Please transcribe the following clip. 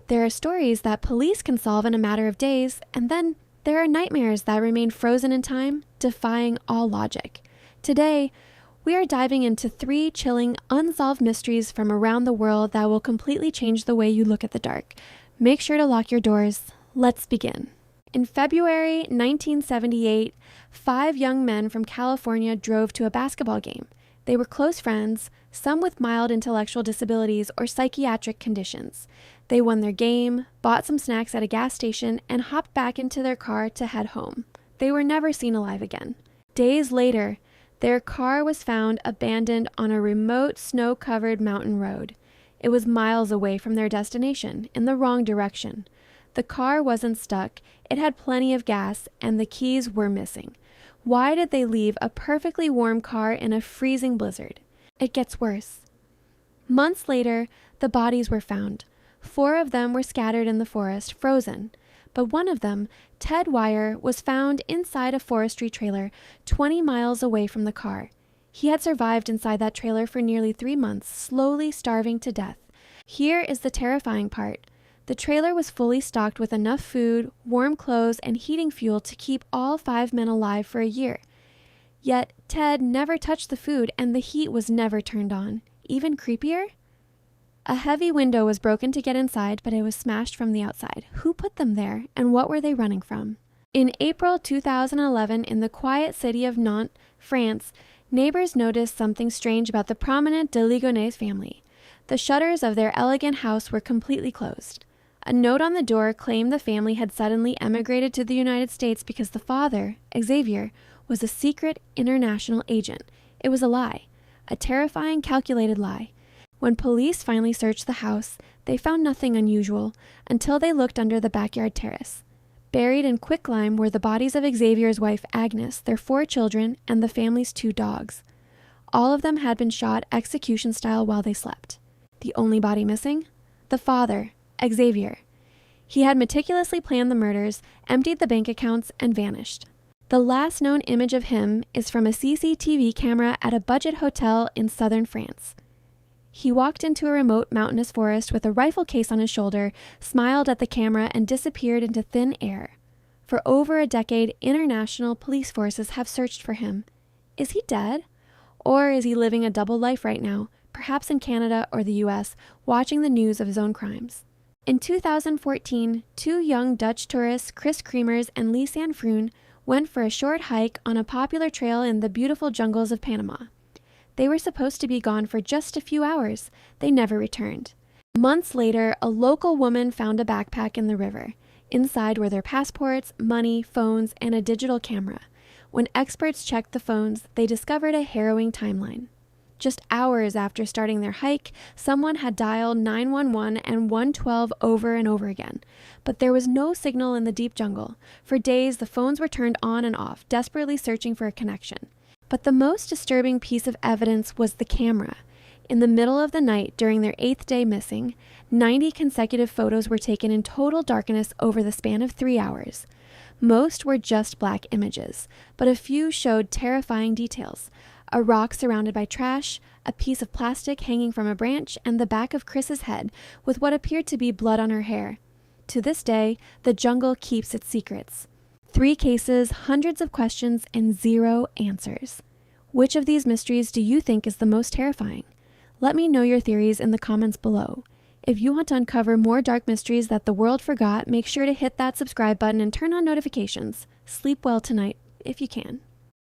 There are stories that police can solve in a matter of days, and then there are nightmares that remain frozen in time, defying all logic. Today, we are diving into 3 chilling, unsolved mysteries from around the world that will completely change the way you look at the dark. Make sure to lock your doors. Let's begin. In February 1978, 5 young men from California drove to a basketball game. They were close friends, some with mild intellectual disabilities or psychiatric conditions. They won their game, bought some snacks at a gas station, and hopped back into their car to head home. They were never seen alive again. Days later, their car was found abandoned on a remote, snow-covered mountain road. It was miles away from their destination, in the wrong direction. The car wasn't stuck, it had plenty of gas, and the keys were missing. Why did they leave a perfectly warm car in a freezing blizzard? It gets worse. Months later, the bodies were found. 4 of them were scattered in the forest, frozen. But one of them, Ted Wire, was found inside a forestry trailer 20 miles away from the car. He had survived inside that trailer for nearly 3 months, slowly starving to death. Here is the terrifying part. The trailer was fully stocked with enough food, warm clothes, and heating fuel to keep all 5 men alive for a year. Yet, Ted never touched the food and the heat was never turned on. Even creepier? A heavy window was broken to get inside, but it was smashed from the outside. Who put them there, and what were they running from? In April 2011, in the quiet city of Nantes, France, neighbors noticed something strange about the prominent de Ligonnès family. The shutters of their elegant house were completely closed. A note on the door claimed the family had suddenly emigrated to the United States because the father, Xavier, was a secret international agent. It was a lie, a terrifying, calculated lie. When police finally searched the house, they found nothing unusual until they looked under the backyard terrace. Buried in quicklime were the bodies of Xavier's wife, Agnes, their 4 children, and the family's 2 dogs. All of them had been shot execution style while they slept. The only body missing? The father, Xavier. He had meticulously planned the murders, emptied the bank accounts, and vanished. The last known image of him is from a CCTV camera at a budget hotel in southern France. He walked into a remote mountainous forest with a rifle case on his shoulder, smiled at the camera, and disappeared into thin air. For over a decade, international police forces have searched for him. Is he dead? Or is he living a double life right now, perhaps in Canada or the US, watching the news of his own crimes? In 2014, 2 young Dutch tourists, Kris and Lisanne Froon, went for a short hike on a popular trail in the beautiful jungles of Panama. They were supposed to be gone for just a few hours. They never returned. Months later, a local woman found a backpack in the river. Inside were their passports, money, phones, and a digital camera. When experts checked the phones, they discovered a harrowing timeline. Just hours after starting their hike, someone had dialed 911 and 112 over and over again. But there was no signal in the deep jungle. For days, the phones were turned on and off, desperately searching for a connection. But the most disturbing piece of evidence was the camera. In the middle of the night, during their 8th day missing, 90 consecutive photos were taken in total darkness over the span of 3 hours. Most were just black images, but a few showed terrifying details. A rock surrounded by trash, a piece of plastic hanging from a branch, and the back of Kris's head with what appeared to be blood on her hair. To this day, the jungle keeps its secrets. 3 cases, hundreds of questions, and 0 answers. Which of these mysteries do you think is the most terrifying? Let me know your theories in the comments below. If you want to uncover more dark mysteries that the world forgot, make sure to hit that subscribe button and turn on notifications. Sleep well tonight, if you can.